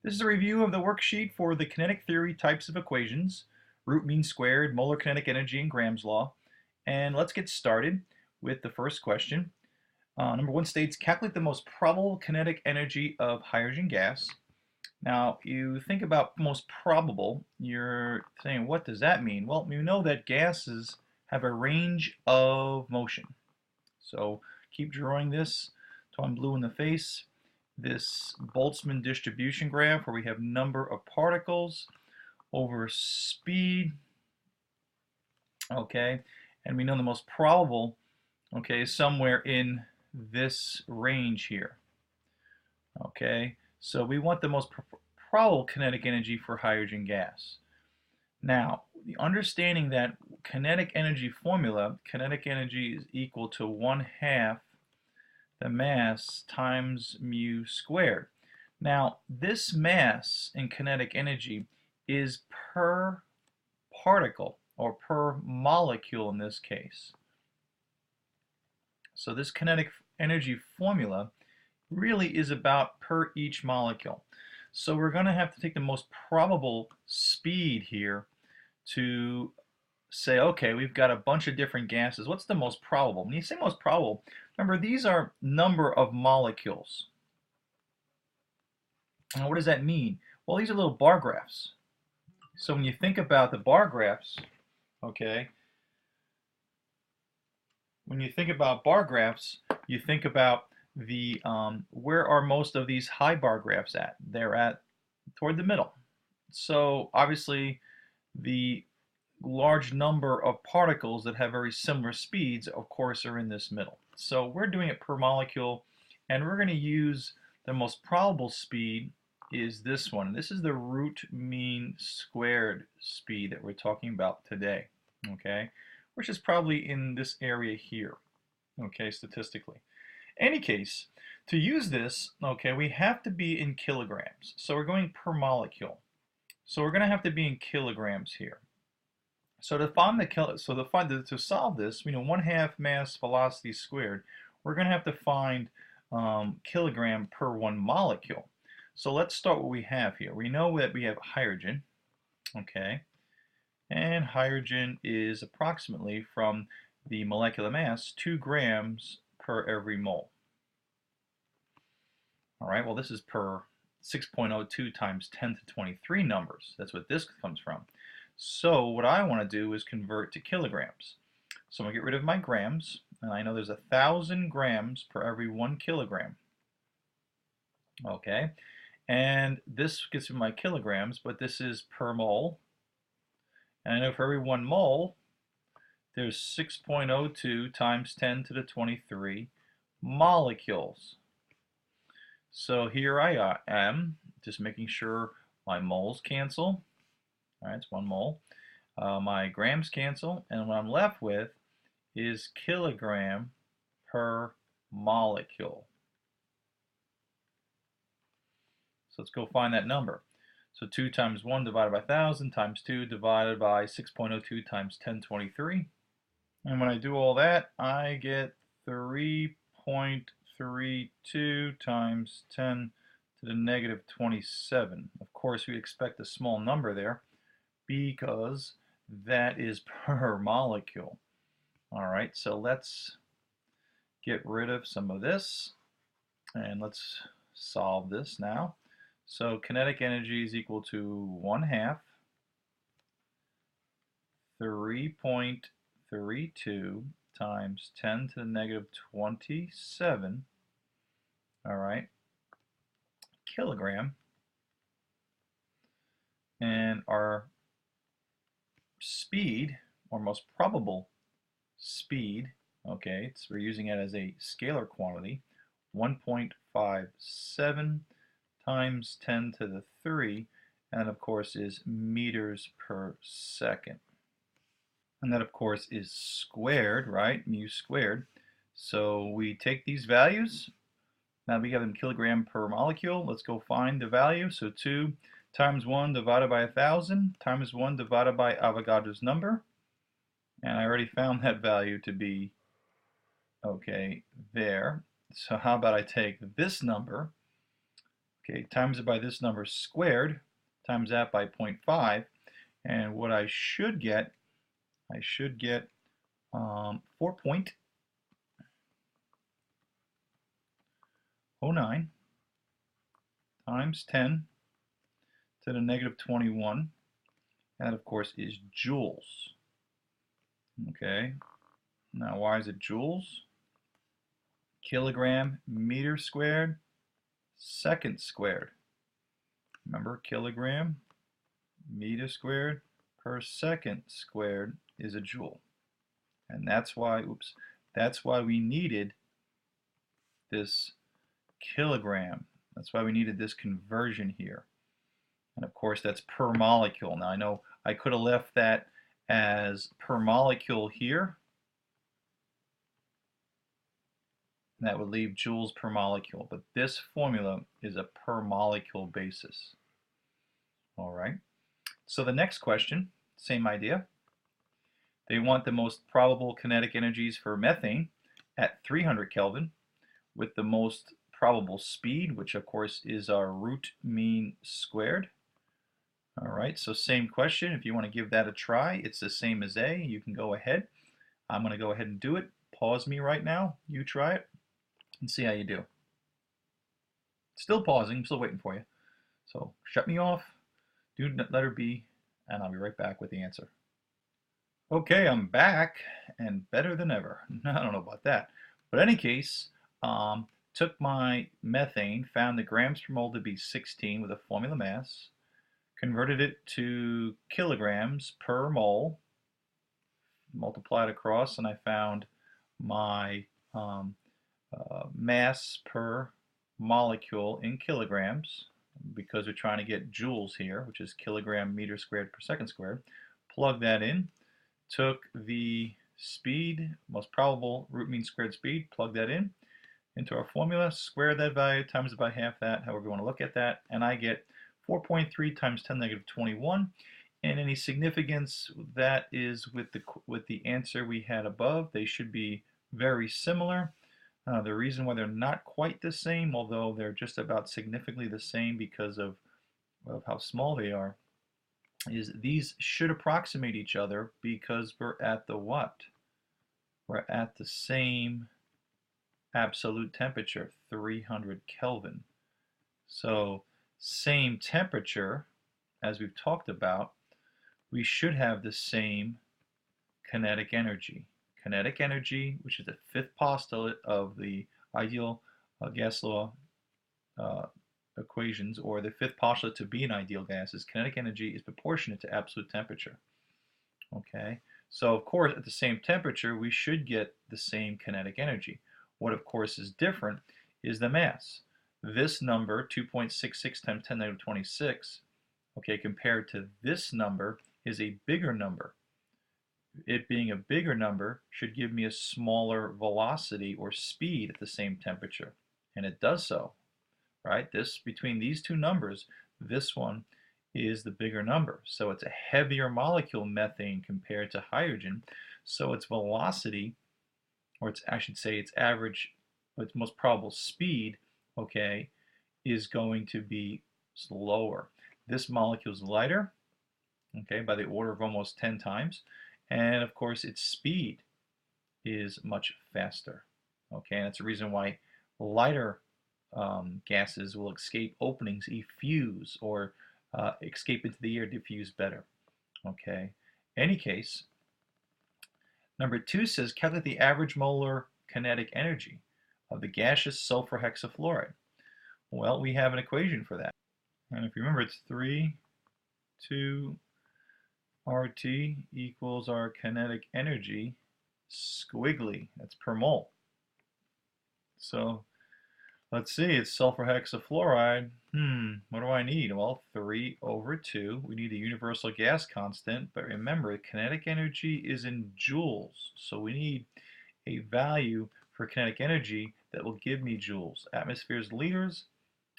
This is a review of the worksheet for the kinetic theory types of equations, root mean squared, molar kinetic energy, and Graham's law. And let's get started with the first question. Number one states, calculate the most probable kinetic energy of hydrogen gas. Now, you think about most probable, you're saying, what does that mean? Well, you know that gases have a range of motion. So keep drawing this till I'm blue in the face. This Boltzmann distribution graph where we have number of particles over speed, okay, and we know the most probable, okay, is somewhere in this range here, okay. So we want the most probable kinetic energy for hydrogen gas. Now, the understanding that kinetic energy formula, kinetic energy is equal to 1/2 the mass times mu squared. Now, this mass in kinetic energy is per particle, or per molecule in this case. So this kinetic energy formula really is about per each molecule. So we're going to have to take the most probable speed here to say, okay, we've got a bunch of different gases. What's the most probable? When you say most probable, remember these are number of molecules. And what does that mean? Well, these are little bar graphs. So when you think about the bar graphs, okay, when you think about bar graphs, you think about the where are most of these high bar graphs at? They're at toward the middle. So obviously the large number of particles that have very similar speeds, of course, are in this middle. So we're doing it per molecule, and we're going to use the most probable speed is this one. This is the root mean squared speed that we're talking about today, okay, which is probably in this area here, okay, statistically. Any case, to use this, okay, we have to be in kilograms. So we're going per molecule. So we're going to have to be in kilograms here. So to solve this, we know 1/2 mass velocity squared. We're going to have to find kilogram per one molecule. So let's start what we have here. We know that we have hydrogen, okay, and hydrogen is approximately, from the molecular mass, 2 grams per every mole. All right, well, this is per 6.02 times 10 to 23 numbers. That's what this comes from. So what I want to do is convert to kilograms. So I'm going to get rid of my grams, and I know there's 1,000 grams per every 1 kilogram. Okay, and this gets me my kilograms, but this is per mole. And I know for every 1 mole, there's 6.02 times 10 to the 23 molecules. So here I am, just making sure my moles cancel. All right, it's 1 mole. My grams cancel, and what I'm left with is kilogram per molecule. So let's go find that number. So 2 times 1 divided by 1,000 times 2 divided by 6.02 times 1023. And when I do all that, I get 3.32 times 10 to the negative 27. Of course, we expect a small number there, because that is per molecule. All right, so let's get rid of some of this, and let's solve this now. So kinetic energy is equal to 1/2 3.32 times 10 to the negative 27, all right, kilogram, and our speed, or most probable speed, okay, we're using it as a scalar quantity, 1.57 times 10 to the 3, and of course is meters per second. And that of course is squared, right, mu squared. So we take these values, now we have them kilogram per molecule. Let's go find the value. So 2 times 1 divided by 1,000 times 1 divided by Avogadro's number. And I already found that value to be, okay, there. So how about I take this number, Okay, times it by this number squared, times that by 0.5, and what I should get 4.09 times 10 to the negative 21. That, of course, is joules. Okay, now why is it joules? Kilogram meter squared second squared. Remember, kilogram meter squared per second squared is a joule. And that's why, that's why we needed this kilogram. That's why we needed this conversion here. And of course, that's per molecule. Now, I know I could have left that as per molecule here. And that would leave joules per molecule. But this formula is a per molecule basis. All right. So the next question, same idea. They want the most probable kinetic energies for methane at 300 Kelvin with the most probable speed, which of course is our root mean squared. All right, so same question. If you want to give that a try, it's the same as A. You can go ahead. I'm going to go ahead and do it. Pause me right now. You try it and see how you do. Still pausing. I'm still waiting for you. So shut me off, do letter B, and I'll be right back with the answer. Okay, I'm back and better than ever. I don't know about that. But in any case, took my methane, found the grams per mole to be 16 with a formula mass, converted it to kilograms per mole, multiplied across, and I found my mass per molecule in kilograms, because we're trying to get joules here, which is kilogram meter squared per second squared. Plug that in, took the speed, most probable root mean squared speed, plug that in into our formula, square that value, times it by half that, however you want to look at that, and I get 4.3 times 10 negative 21. And any significance, that is with the answer we had above. They should be very similar. The reason why they're not quite the same, although they're just about significantly the same because of how small they are, is these should approximate each other because we're at the what? We're at the same absolute temperature, 300 Kelvin. So same temperature, as we've talked about, we should have the same kinetic energy. Kinetic energy, which is the fifth postulate of the ideal gas law equations, or the fifth postulate to be an ideal gas, is kinetic energy is proportionate to absolute temperature. Okay, so of course at the same temperature we should get the same kinetic energy. What of course is different is the mass. This number, 2.66 times 10 negative 26, okay, compared to this number, is a bigger number. It being a bigger number should give me a smaller velocity or speed at the same temperature, and it does so, right? This, between these two numbers, this one is the bigger number. So it's a heavier molecule, methane, compared to hydrogen. So its velocity, or I should say its average, its most probable speed, okay, is going to be slower. This molecule is lighter, okay, by the order of almost 10 times. And of course, its speed is much faster. Okay, and that's the reason why lighter gases will escape openings, effuse, or escape into the air, diffuse better. Okay, any case, number 2 says calculate the average molar kinetic energy of the gaseous sulfur hexafluoride. Well, we have an equation for that. And if you remember, it's 3, 2, RT equals our kinetic energy, squiggly, that's per mole. So let's see, it's sulfur hexafluoride. What do I need? Well, 3 over 2. We need a universal gas constant, but remember, kinetic energy is in joules. So we need a value for kinetic energy that will give me joules. Atmospheres, liters.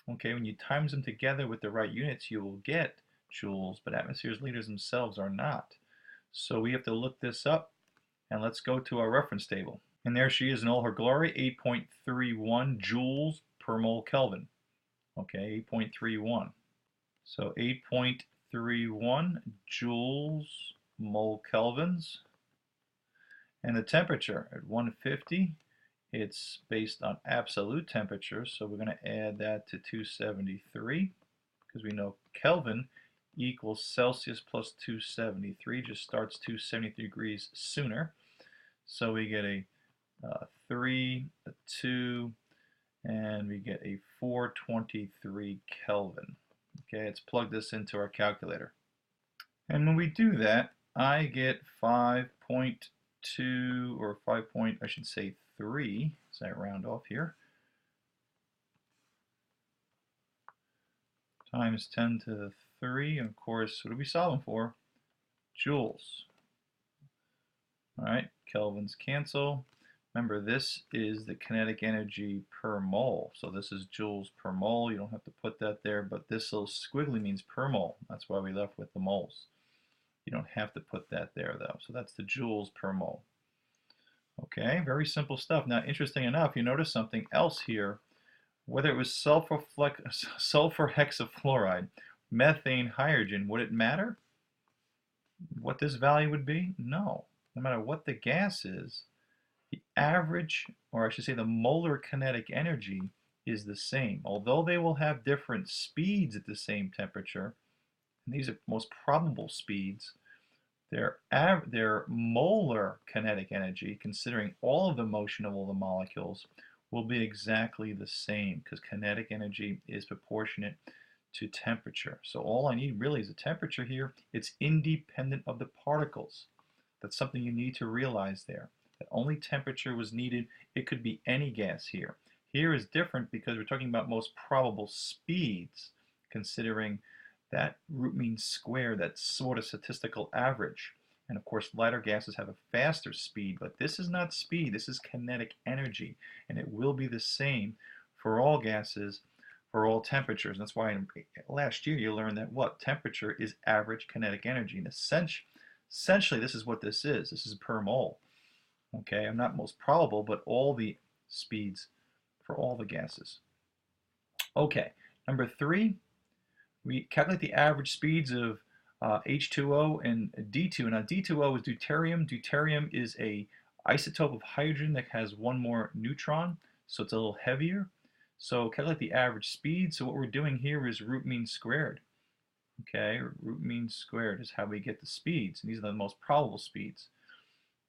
Okay, when you times them together with the right units, you will get joules, but atmospheres, liters themselves are not. So we have to look this up, and let's go to our reference table. And there she is in all her glory, 8.31 joules per mole Kelvin. Okay, 8.31. So 8.31 joules mole kelvins. And the temperature at 150, it's based on absolute temperature, so we're going to add that to 273 because we know Kelvin equals Celsius plus 273, just starts 273 degrees sooner. So we get a 3, a 2, and we get a 423 Kelvin. Okay, let's plug this into our calculator. And when we do that, I get 5.2 or 5 I should say 3, as I round off here, times 10 to the 3. And of course, what are we solving for? Joules. All right, kelvins cancel. Remember, this is the kinetic energy per mole. So this is joules per mole. You don't have to put that there, but this little squiggly means per mole. That's why we left with the moles. You don't have to put that there, though. So that's the joules per mole. Okay, very simple stuff. Now, interesting enough, you notice something else here. Whether it was sulfur hexafluoride, methane, hydrogen, would it matter what this value would be? No. No matter what the gas is, the average, or I should say the molar kinetic energy, is the same. Although they will have different speeds at the same temperature, and these are most probable speeds, their molar kinetic energy, considering all of the motion of all the molecules, will be exactly the same because kinetic energy is proportionate to temperature. So all I need really is a temperature here. It's independent of the particles. That's something you need to realize there. That only temperature was needed. It could be any gas here. Here is different because we're talking about most probable speeds, considering that root mean square, that sort of statistical average. And of course, lighter gases have a faster speed, but this is not speed, this is kinetic energy. And it will be the same for all gases, for all temperatures. And that's why last year you learned that what? Temperature is average kinetic energy. And essentially, this is what this is. This is per mole. Okay, I'm not most probable, but all the speeds for all the gases. Okay, number 3, we calculate the average speeds of H2O and D2. Now D2O is deuterium. Deuterium is a isotope of hydrogen that has one more neutron, so it's a little heavier. So calculate the average speed. So what we're doing here is root mean squared. Okay, root mean squared is how we get the speeds, and these are the most probable speeds.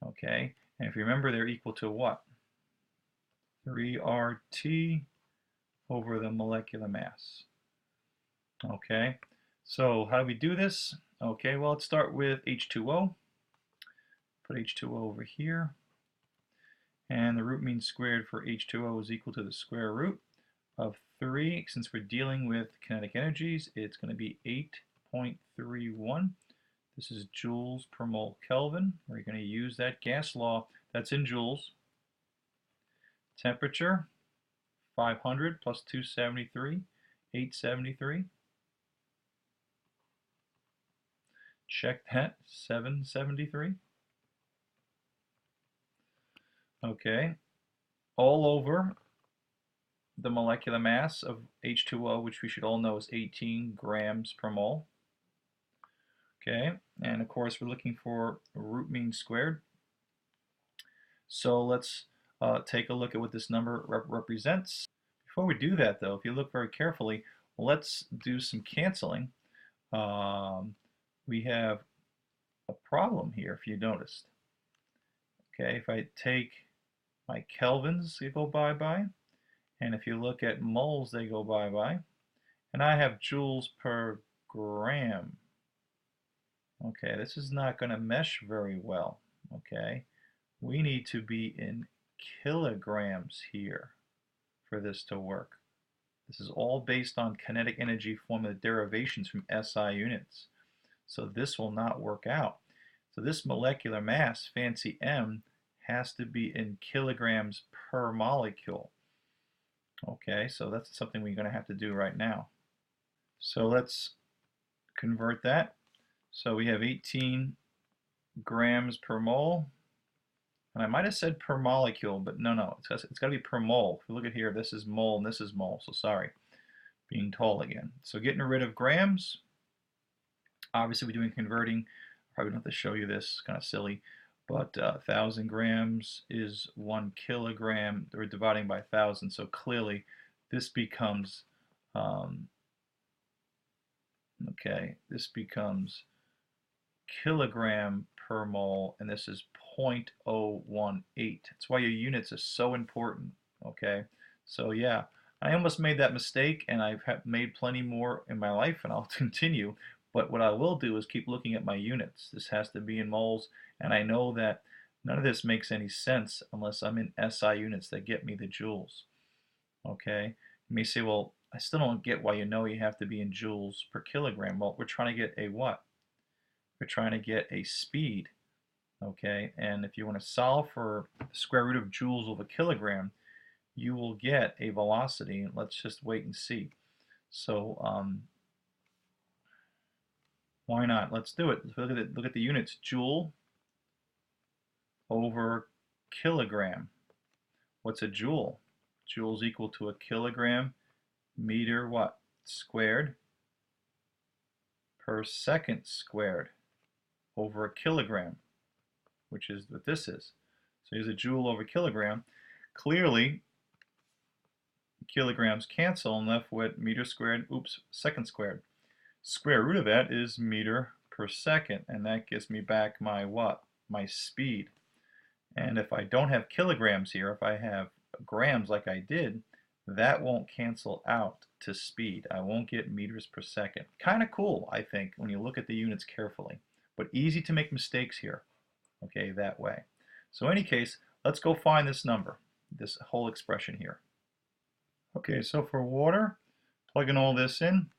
Okay, and if you remember, they're equal to what? 3RT over the molecular mass. Okay, so how do we do this? Okay, well, let's start with H2O. Put H2O over here. And the root mean squared for H2O is equal to the square root of 3. Since we're dealing with kinetic energies, it's going to be 8.31. This is joules per mole Kelvin. We're going to use that gas law. That's in joules. Temperature, 500 plus 273, 873. Check that, 773. Okay, all over the molecular mass of H2O, which we should all know is 18 grams per mole. Okay, and of course we're looking for root mean squared. So let's take a look at what this number represents. Before we do that though, if you look very carefully, let's do some canceling. We have a problem here if you noticed. Okay, if I take my kelvins, they go bye-bye. And if you look at moles, they go bye-bye. And I have joules per gram. Okay, this is not going to mesh very well. Okay, we need to be in kilograms here for this to work. This is all based on kinetic energy formula derivations from SI units. So this will not work out. So this molecular mass, fancy M, has to be in kilograms per molecule. Okay, so that's something we're going to have to do right now. So let's convert that. So we have 18 grams per mole. And I might have said per molecule, but no, it's got to be per mole. If you look at here, this is mole and this is mole, so sorry. being tall again. So getting rid of grams, obviously we're doing converting. Probably don't have to show you this, kind of silly, but 1,000 grams is 1 kilogram. We're dividing by 1,000, so clearly this becomes, okay, this becomes kilogram per mole, and this is 0.018. That's why your units are so important, okay? So yeah, I almost made that mistake, and I've made plenty more in my life, and I'll continue. But what I will do is keep looking at my units. This has to be in moles, and I know that none of this makes any sense unless I'm in SI units that get me the joules, okay? You may say, well, I still don't get why you know you have to be in joules per kilogram. Well, we're trying to get a what? We're trying to get a speed, okay? And if you want to solve for the square root of joules over kilogram, you will get a velocity. Let's just wait and see. So why not? Let's do it. Look at it. Look at the units. Joule over kilogram. What's a joule? Joule is equal to a kilogram meter what? Squared per second squared over a kilogram, which is what this is. So here's a joule over kilogram. Clearly, kilograms cancel and left with meter squared, second squared. Square root of that is meter per second, and that gives me back my what? My speed. And if I don't have kilograms here, if I have grams like I did, that won't cancel out to speed. I won't get meters per second. Kind of cool, I think, when you look at the units carefully, but easy to make mistakes here, okay, that way. So in any case, let's go find this number, this whole expression here. Okay, so for water, plugging all this in,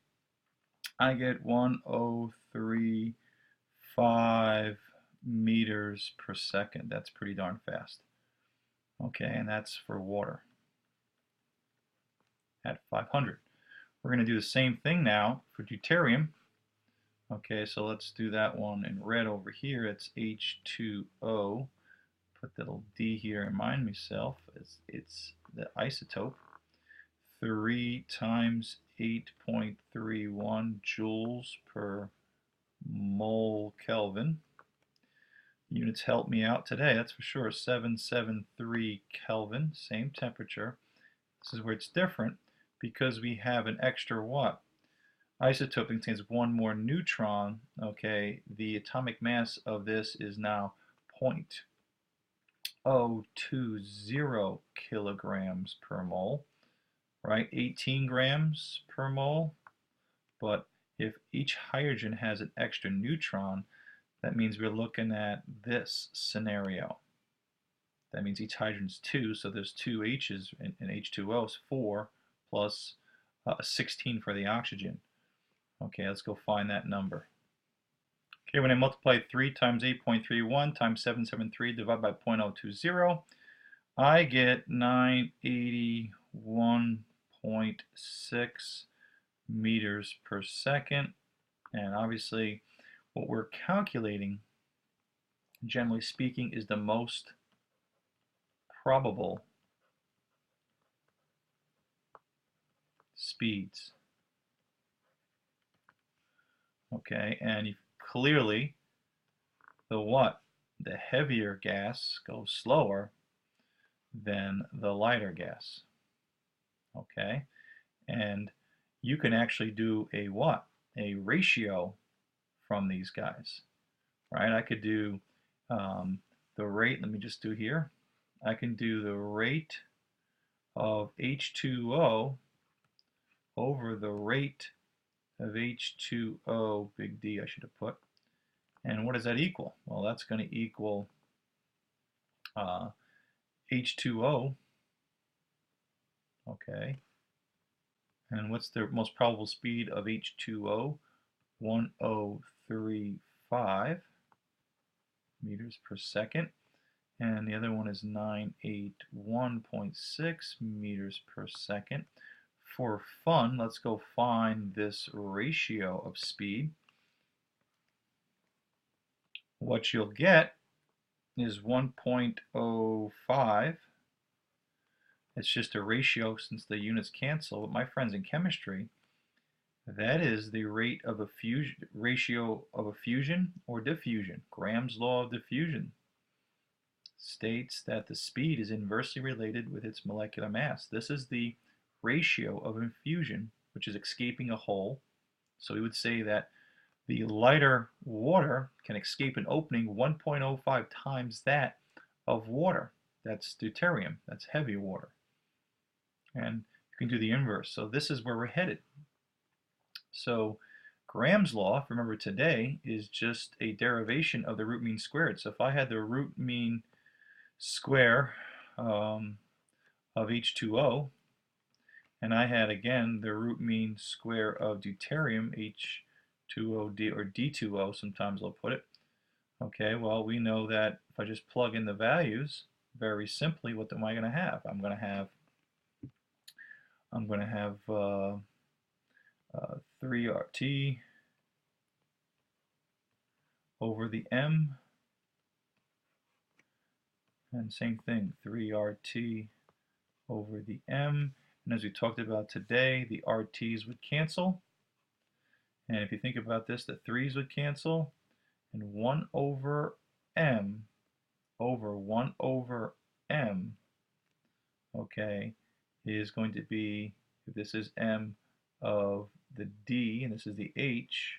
I get 1035 meters per second. That's pretty darn fast. Okay, and that's for water at 500. We're going to do the same thing now for deuterium. Okay, so let's do that one in red over here. It's H2O. Put the little D here, remind myself, it's the isotope. 3 times 8.31 joules per mole Kelvin. Units help me out today, that's for sure. 773 Kelvin, same temperature. This is where it's different because we have an extra what? Isotope contains one more neutron. Okay, the atomic mass of this is now 0.020 kilograms per mole, right? 18 grams per mole. But if each hydrogen has an extra neutron, that means we're looking at this scenario. That means each hydrogen's 2, so there's 2 H's in H2O, is 4 plus 16 for the oxygen. Okay, let's go find that number. Okay, when I multiply 3 times 8.31 times 773 divided by 0.020, I get 981.6 meters per second. And obviously, what we're calculating, generally speaking, is the most probable speeds. Okay, and clearly the what? The heavier gas goes slower than the lighter gas. Okay, and you can actually do a what? A ratio from these guys, right? I could do the rate, let me just do here. I can do the rate of H2O over the rate of H2O, big D I should have put. And what does that equal? Well, that's going to equal H2O, okay. And what's the most probable speed of H2O? 1035 meters per second. And the other one is 981.6 meters per second. For fun, let's go find this ratio of speed. What you'll get is 1.05. It's just a ratio since the units cancel. But my friends, in chemistry, That is the rate of a ratio of a fusion or diffusion. Graham's law of diffusion states that the speed is inversely related with its molecular mass. This is the ratio of infusion, which is escaping a hole. So we would say that the lighter water can escape an opening 1.05 times that of water. That's deuterium. That's heavy water. And you can do the inverse. So this is where we're headed. So Graham's law, if you remember today, is just a derivation of the root mean squared. So if I had the root mean square of H2O, and I had, again, the root mean square of deuterium, H2O or D2O, sometimes I'll put it. Okay, well, we know that if I just plug in the values, very simply, what am I going to have? I'm going to have 3RT over the M, and same thing, 3RT over the M. And as we talked about today, the RTs would cancel. And if you think about this, the 3's would cancel, and 1 over M over 1 over M, okay, is going to be, if this is M of the D and this is the H,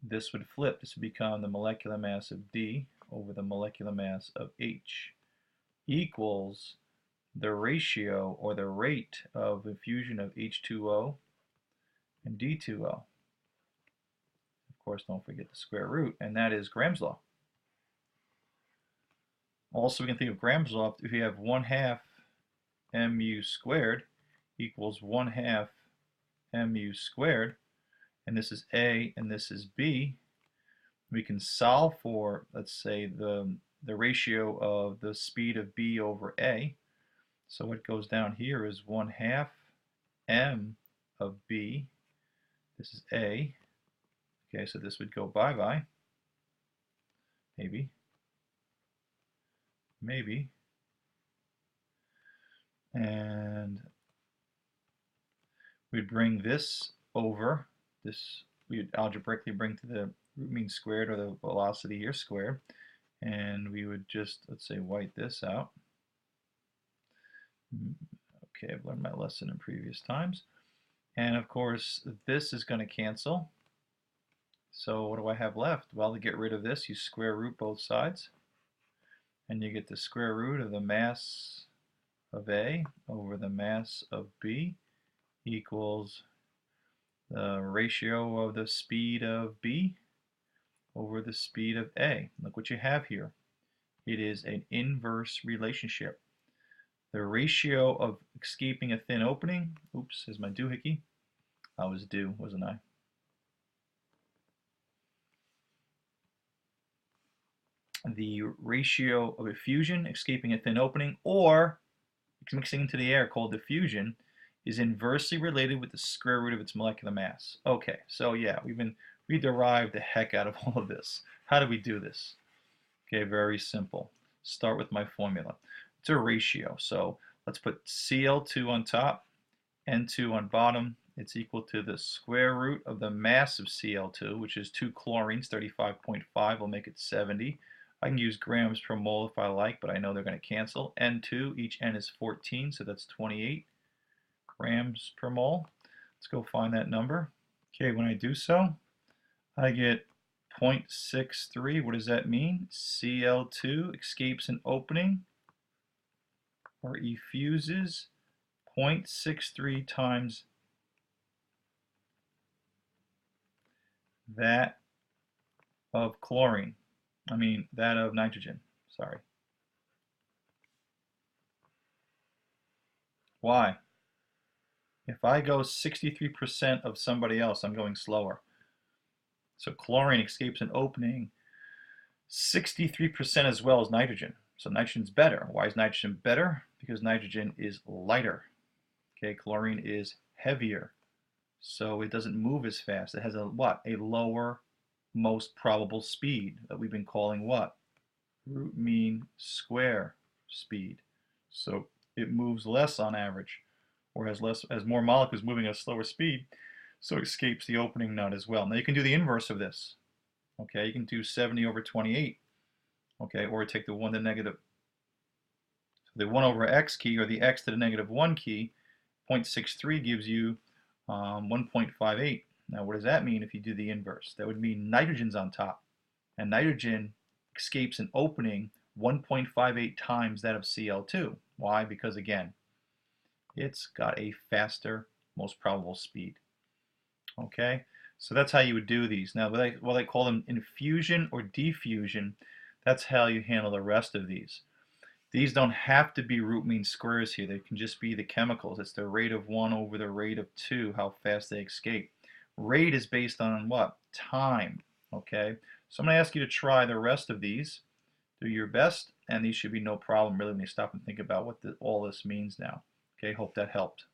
this would flip. This would become the molecular mass of D over the molecular mass of H equals the ratio or the rate of infusion of H2O and D2O. Of course, don't forget the square root, and that is Graham's law. Also, we can think of Graham's law if you have 1/2 mu squared equals 1/2 mu squared, and this is A and this is B. We can solve for, let's say, the ratio of the speed of B over A. So what goes down here is 1/2 m of B. This is A. Okay, so this would go bye-bye. Maybe. Maybe. And we'd bring this over. This we'd algebraically bring to the root mean squared, or the velocity here squared. And we would just, let's say, white this out. Okay, I've learned my lesson in previous times. And of course, this is going to cancel. So what do I have left? Well, to get rid of this, you square root both sides. And you get the square root of the mass of A over the mass of B equals the ratio of the speed of B over the speed of A. Look what you have here. It is an inverse relationship. The ratio of escaping a thin opening, oops, here's my doohickey. I was due, wasn't I? The ratio of effusion, escaping a thin opening, or mixing into the air, called diffusion, is inversely related with the square root of its molecular mass. Okay, so yeah, we derived the heck out of all of this. How do we do this? Okay, very simple. Start with my formula. It's a ratio, so let's put Cl2 on top, N2 on bottom. It's equal to the square root of the mass of Cl2, which is 2 chlorines, 35.5. We'll make it 70. I can use grams per mole if I like, but I know they're going to cancel. N2, each N is 14, so that's 28 grams per mole. Let's go find that number. Okay, when I do so, I get 0.63. What does that mean? Cl2 escapes an opening, or effuses, 0.63 times that of chlorine. That of nitrogen, sorry. Why? If I go 63% of somebody else, I'm going slower. So chlorine escapes an opening 63% as well as nitrogen. So nitrogen's better. Why is nitrogen better? Because nitrogen is lighter. Okay, chlorine is heavier. So it doesn't move as fast. It has a what? A lower most probable speed that we've been calling what? Root mean square speed. So it moves less on average, or has more molecules moving at a slower speed. so it escapes the opening nut as well. Now you can do the inverse of this. Okay, you can do 70 over 28. Okay, or take the 1 to the negative, so the 1 over x key, or the x to the negative 1 key, 0.63 gives you 1.58. Now what does that mean if you do the inverse? That would mean nitrogen's on top, and nitrogen escapes an opening 1.58 times that of Cl2. Why? Because again, it's got a faster, most probable speed. Okay, so that's how you would do these. Now, what I call them infusion or diffusion, that's how you handle the rest of these. These don't have to be root mean squares here. They can just be the chemicals. It's the rate of 1 over the rate of 2, how fast they escape. Rate is based on what? Time. Okay, so I'm going to ask you to try the rest of these. Do your best, and these should be no problem really when you stop and think about what all this means now. Okay, hope that helped.